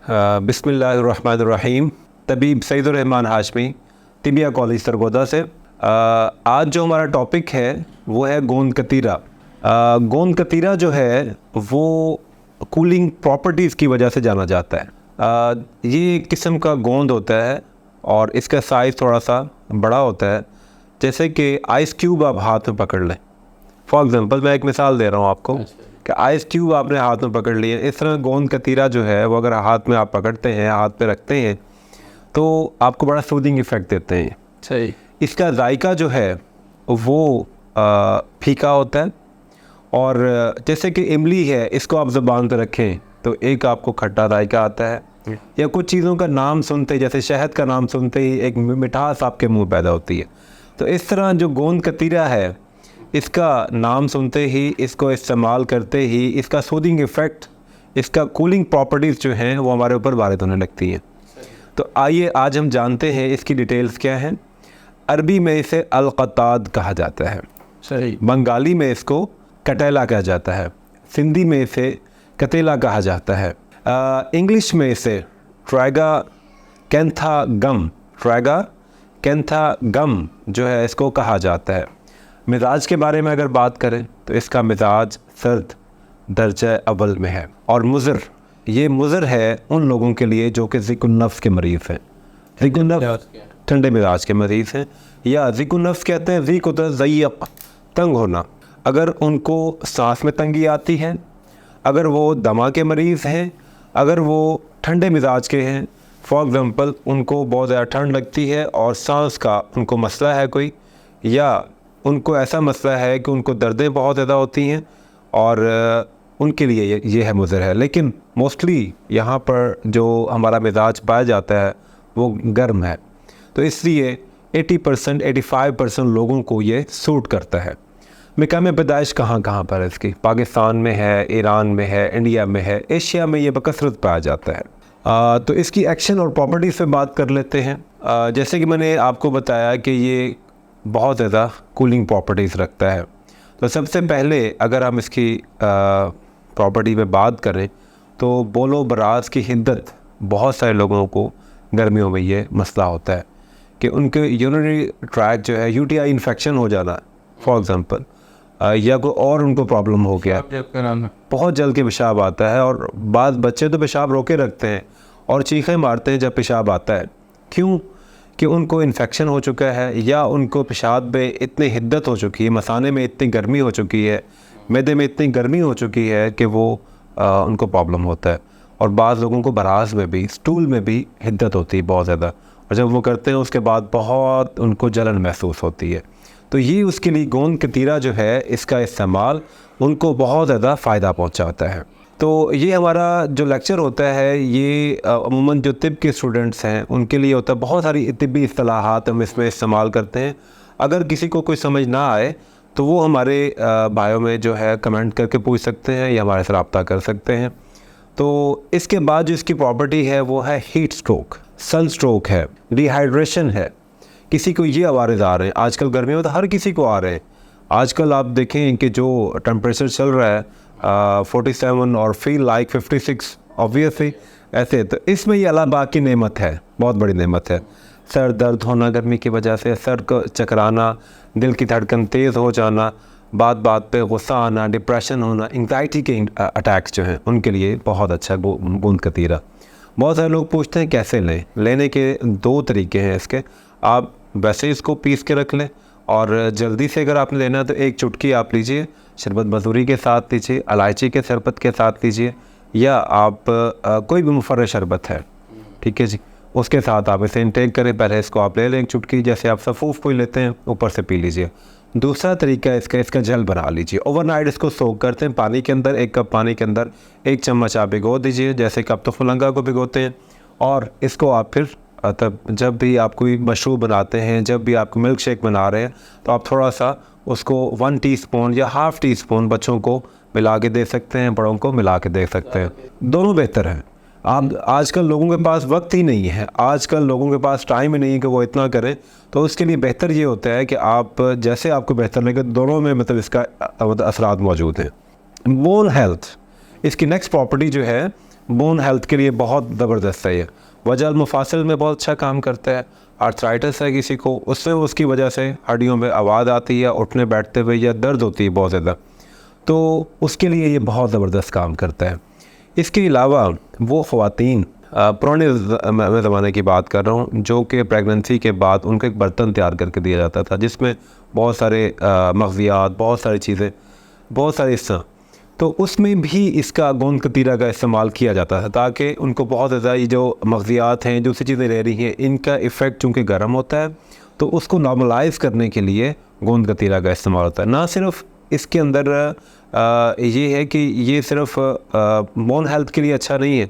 बिस्मिल्लाहिर्रहमानिर्रहीम। तबीब Saeedur Rahman Hashmi, tibia college Sargodha से। आज जो हमारा टॉपिक है वो है गोंद कतीरा। गोंद कतीरा जो है वो कूलिंग प्रॉपर्टीज़ की वजह से जाना जाता है। ये एक किस्म का गोंद होता है और इसका साइज़ थोड़ा सा बड़ा होता है। जैसे कि आइस क्यूब आप हाथ में पकड़ लें, फॉर एग्ज़ाम्पल मैं एक मिसाल दे रहा हूँ आपको कि आइस क्यूब आपने हाथ में पकड़ लिए, इस तरह गोंद कतीरा जो है वो अगर हाथ में आप पकड़ते हैं, हाथ पे रखते हैं तो आपको बड़ा सूदिंग इफ़ेक्ट देते हैं। सही। इसका जायका जो है वो फीका होता है और जैसे कि इमली है, इसको आप ज़ुबान पे रखें तो एक आपको खट्टा जायका आता है, या कुछ चीज़ों का नाम सुनते ही, जैसे शहद का नाम सुनते ही एक मिठास आपके मुंह पैदा होती है। तो इस तरह जो गोंद कतीरा है, इसका नाम सुनते ही, इसको इस्तेमाल करते ही इसका सूदिंग इफ़ेक्ट, इसका कूलिंग प्रॉपर्टीज़ जो हैं वो हमारे ऊपर वारिद होने लगती हैं। तो आइए आज हम जानते हैं इसकी डिटेल्स क्या हैं। अरबी में इसे अलक़ताद कहा जाता है, सही। बंगाली में इसको कटेला कहा जाता है, सिंधी में इसे कतेला कहा जाता है, इंग्लिश में इसे ट्राइगा कैंथागम जो है इसको कहा जाता है। मिजाज के बारे में अगर बात करें तो इसका मिजाज सर्द दर्जा अव्वल में है और मुज़र, ये मुज़र है उन लोगों के लिए जो कि ज़िकुन्नफ्स के मरीज़ हैं। ज़िकुन्नफ्स ठंडे मिजाज के मरीज़ हैं, या ज़िकुन्नफ्स कहते हैं ज़ीक होता है ज़य्यक़, तंग होना। अगर उनको सांस में तंगी आती है, अगर वो दमा के मरीज़ हैं, अगर वो ठंडे मिजाज के हैं, फॉर एग्ज़ाम्पल उनको बहुत ज़्यादा ठंड लगती है और सांस का उनको मसला है कोई, या उनको ऐसा मसला है कि उनको दर्दें बहुत ज़्यादा होती हैं और उनके लिए ये है मुज़र है। लेकिन मोस्टली यहाँ पर जो हमारा मिजाज पाया जाता है वो गर्म है, तो इसलिए 80% 85% लोगों को ये सूट करता है। मकाम पैदाइश कहाँ पर है इसकी? पाकिस्तान में है, ईरान में है, इंडिया में है, एशिया में ये बकसरत पाया जाता है। तो इसकी एक्शन और प्रॉपर्टीज़ पे बात कर लेते हैं। जैसे कि मैंने आपको बताया कि ये बहुत ज़्यादा कूलिंग प्रॉपर्टीज़ रखता है। तो सबसे पहले अगर हम इसकी प्रॉपर्टी पे बात करें तो बोलो बराज की हिद्दत, बहुत सारे लोगों को गर्मियों में ये मसला होता है कि उनके यूरिनरी ट्रैक जो है, यूटीआई इन्फेक्शन हो जाना फॉर एग्ज़ाम्पल, या कोई और उनको प्रॉब्लम हो गया, बहुत जल्द के पेशाब आता है। और बाद बच्चे तो पेशाब रोके रखते हैं और चीखें मारते हैं जब पेशाब आता है। क्यों? कि उनको इन्फेक्शन हो चुका है, या उनको पेशाब में इतनी हिद्दत हो चुकी है, मसाने में इतनी गर्मी हो चुकी है, मैदे में इतनी गर्मी हो चुकी है कि वो उनको प्रॉब्लम होता है। और बाज़ लोगों को बराज में भी, स्टूल में भी हिद्दत होती है बहुत ज़्यादा, और जब वो करते हैं उसके बाद बहुत उनको जलन महसूस होती है। तो ये उसके लिए गोंद कतीरा जो है, इसका इस्तेमाल उनको बहुत ज़्यादा फ़ायदा पहुँचाता है। तो ये हमारा जो लेक्चर होता है ये अमूमन जो तिब के स्टूडेंट्स हैं उनके लिए होता है। बहुत सारी तिब्बी इस्तिलाहात हम इसमें इस्तेमाल करते हैं। अगर किसी को कोई समझ ना आए तो वो हमारे बायो में जो है कमेंट करके पूछ सकते हैं या हमारे से रब्ता कर सकते हैं। तो इसके बाद जो इसकी प्रॉपर्टी है वो है हीट स्ट्रोक, सन स्ट्रोक है, डिहाइड्रेशन है। किसी को ये आवाज़ आ रहे हैं, आजकल गर्मी में तो हर किसी को आ रहे हैं। आजकल आप देखें कि जो टेम्परेचर चल रहा है 47 और फील लाइक 56 ऑब्वियसली ऐसे, तो इसमें ये अल्लाह पाक की नेमत है, बहुत बड़ी नेमत है। सर दर्द होना गर्मी की वजह से, सर को चकराना, दिल की धड़कन तेज़ हो जाना, बात पे गुस्सा आना, डिप्रेशन होना, एंग्जाइटी के अटैक्स जो हैं उनके लिए बहुत अच्छा गोंद कतीरा। बहुत सारे लोग पूछते हैं कैसे लें। लेने के दो तरीके हैं इसके। आप वैसे इसको पीस के रख लें, और जल्दी से अगर आपने लेना है तो एक चुटकी आप लीजिए, शरबत मसूरी के साथ लीजिए, इलायची के शरबत के साथ लीजिए, या आप कोई भी मुफर्रह शरबत है, ठीक है जी, उसके साथ आप इसे इंटेक करें। पहले इसको आप ले लें एक चुटकी, जैसे आप सफ़ूफ कोई लेते हैं, ऊपर से पी लीजिए। दूसरा तरीका इसका जल बना लीजिए। ओवरनाइट इसको सोक करते हैं पानी के अंदर, 1 कप पानी के अंदर 1 चम्मच आप भिगो दीजिए, जैसे कप तो फुलंगा को भिगोते हैं। और इसको आप फिर तब जब भी आप कोई मशरूब बनाते हैं, जब भी आप मिल्क शेक बना रहे हैं, तो आप थोड़ा सा उसको 1 टीस्पून या हाफ़ टीस्पून बच्चों को मिला के दे सकते हैं, बड़ों को मिला के दे सकते हैं। दोनों बेहतर हैं। आप आजकल लोगों के पास वक्त ही नहीं है, आजकल लोगों के पास टाइम ही नहीं है कि वो इतना करें, तो उसके लिए बेहतर ये होता है कि आप जैसे आपको बेहतर लगे, दोनों में मतलब इसका असरात मौजूद हैं। बोन हेल्थ, इसकी नेक्स्ट प्रॉपर्टी जो है बोन हेल्थ के लिए बहुत ज़बरदस्त है ये। वजल मुफासिल में बहुत अच्छा काम करता है। आर्थराइटिस है किसी को, उससे उसकी वजह से हड्डियों में आवाज़ आती है उठने बैठते हुए या दर्द होती है बहुत ज़्यादा, तो उसके लिए ये बहुत ज़बरदस्त काम करता है। इसके अलावा वो ख़वातीन पुराने ज़माने की बात कर रहा हूँ जो कि प्रेगनेंसी के बाद उनको एक बर्तन तैयार करके दिया जाता था जिसमें बहुत सारे मग़ज़ियात, बहुत सारी चीज़ें, बहुत सारे हिस्सा, तो उसमें भी इसका गोंद कतीरा का इस्तेमाल किया जाता था ताकि उनको बहुत ज़्यादा ये जो मग़ज़ियात हैं, दूसरी चीज़ें रह रही हैं, इनका इफ़ेक्ट चूँकि गर्म होता है तो उसको नॉर्मलाइज़ करने के लिए गोंद कतीरा का इस्तेमाल होता है। ना सिर्फ इसके अंदर ये है कि ये सिर्फ बोन हेल्थ के लिए अच्छा नहीं है,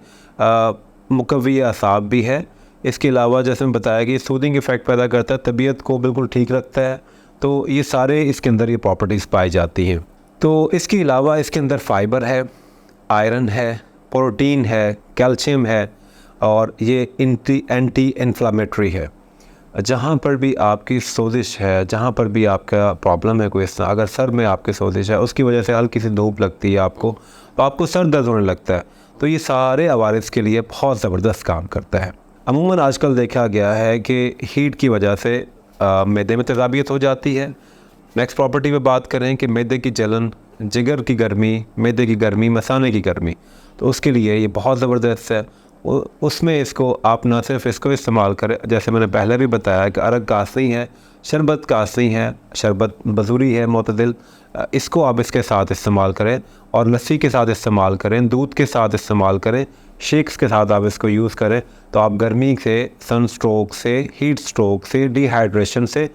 मुकव्वी असाब भी है। इसके अलावा जैसे मैं बताया कि सूदिंग इफ़ेक्ट पैदा करता है, तबीयत को बिल्कुल ठीक रखता है, तो ये सारे इसके अंदर ये प्रॉपर्टीज़ पाई जाती हैं। तो इसके अलावा इसके अंदर फ़ाइबर है, आयरन है, प्रोटीन है, कैल्शियम है और ये एंटी इन्फ्लामेटरी है। जहाँ पर भी आपकी सोजिश है, जहाँ पर भी आपका प्रॉब्लम है कोई, अगर सर में आपके सोजिश है, उसकी वजह से हल्की सी धूप लगती है आपको, तो आपको सर दर्द होने लगता है, तो ये सारे अवारिस के लिए बहुत ज़बरदस्त काम करता है। अमूमन आजकल देखा गया है कि हीट की वजह से मैदे में तेज़ाबियत हो जाती है। नेक्स्ट प्रॉपर्टी में बात करें कि मैदे की जलन, जिगर की गर्मी, मैदे की गर्मी, मसाने की गर्मी, तो उसके लिए ये बहुत ज़बरदस्त है। उसमें इसको आप ना सिर्फ इसको इस्तेमाल करें, जैसे मैंने पहले भी बताया कि अरग कासनी है, शरबत कासनी है, शरबत बजूरी है मोतदिल, इसको आप इसके साथ इस्तेमाल करें और लस्सी के साथ इस्तेमाल करें, दूध के साथ इस्तेमाल करें, शेक्स के साथ आप इसको यूज़ करें, तो आप गर्मी से, सन स्ट्रोक से, हीट स्ट्रोक से, डिहाइड्रेशन से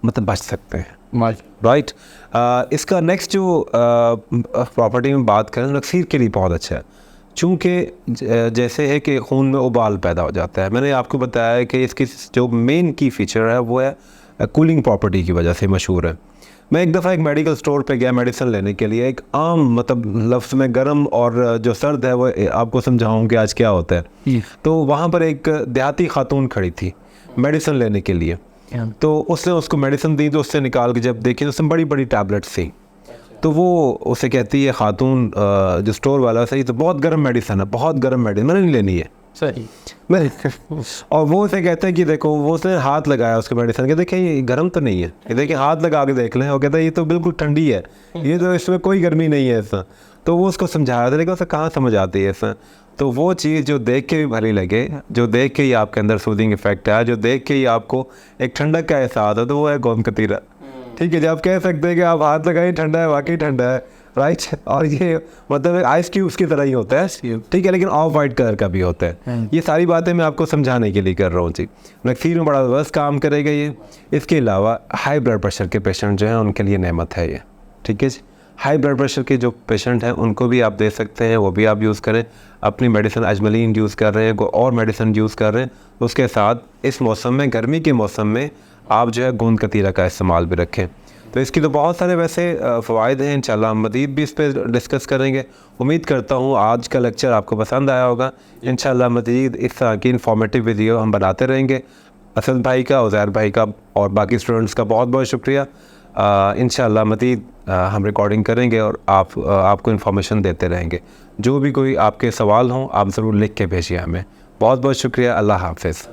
मतलब बच सकते हैं। राइट। इसका नेक्स्ट जो प्रॉपर्टी में बात करें, नक्सीर के लिए बहुत अच्छा है, चूँकि जैसे है कि खून में उबाल पैदा हो जाता है। मैंने आपको बताया है कि इसकी जो मेन की फ़ीचर है वो है कूलिंग प्रॉपर्टी की वजह से मशहूर है। मैं एक दफ़ा एक मेडिकल स्टोर पे गया मेडिसिन लेने के लिए, एक आम मतलब लफ्ज़ में गर्म और जो सर्द है वो आपको समझाऊँ कि आज क्या होता है। तो वहाँ पर एक देहाती खातून खड़ी थी मेडिसिन लेने के लिए, तो उसने उसको मेडिसिन दी, तो उससे निकाल के जब देखी तो उसमें बड़ी बड़ी टैबलेट्स थी। तो वो उसे कहती है खातून, जो स्टोर वाला, सही तो बहुत गर्म मेडिसिन है, बहुत गर्म मेडिसिन, मैंने नहीं लेनी है सही। मैं और वो उसे कहते हैं कि देखो, वो उसने हाथ लगाया उसके मेडिसिन के, देखिए ये गर्म तो नहीं है, ये देखिए हाथ लगा के देख लें, और कहता है ये तो बिल्कुल ठंडी है, ये तो इसमें कोई गर्मी नहीं है ऐसा। तो वो उसको समझाया था, लेकिन उसे कहाँ समझ आती है ऐसा। तो वो चीज़ जो देख के भी भली लगे, जो देख के ही आपके अंदर सूदिंग इफेक्ट है, जो देख के ही आपको एक ठंडक का एहसास है, तो वो है गोंद कतीरा। ठीक है, जब आप कह सकते हैं कि आप हाथ लगाइए ठंडा है, वाकई ठंडा है, राइट। और ये मतलब आइस क्यूब्स की तरह ही होता है, ठीक है, लेकिन ऑफ वाइट कलर का भी होता है। ये सारी बातें मैं आपको समझाने के लिए कर रहा हूँ जी। नक्सीर में बड़ा ज़बरदस्त काम करेगा ये। इसके अलावा हाई ब्लड प्रेशर के पेशेंट जो हैं उनके लिए नेमत है ये, ठीक है जी। हाई ब्लड प्रेशर के जो पेशेंट हैं उनको भी आप दे सकते हैं, वो भी आप यूज़ करें। अपनी मेडिसिन अजमलीन यूज़ कर रहे हैं, कोई और मेडिसिन यूज़ कर रहे हैं, उसके साथ इस मौसम में, गर्मी के मौसम में आप जो है गोंद कतीरा का इस्तेमाल भी रखें। तो इसकी तो बहुत सारे वैसे फ़वाइद हैं, इंशाल्लाह हम मज़ीद भी इस पर डिस्कस करेंगे। उम्मीद करता हूँ आज का लेक्चर आपको पसंद आया होगा। इंशाल्लाह मज़ीद इस तरह की इन्फॉर्मेटिव वीडियो हम बनाते रहेंगे। असद भाई का, उज़ैर भाई का और बाकी स्टूडेंट्स का बहुत बहुत शुक्रिया। इंशाल्लाह मज़ीद हम रिकॉर्डिंग करेंगे और आपको इन्फॉर्मेशन देते रहेंगे। जो भी कोई आपके सवाल हों आप ज़रूर लिख के भेजिए हमें। बहुत बहुत शुक्रिया। अल्लाह हाफ़िज़।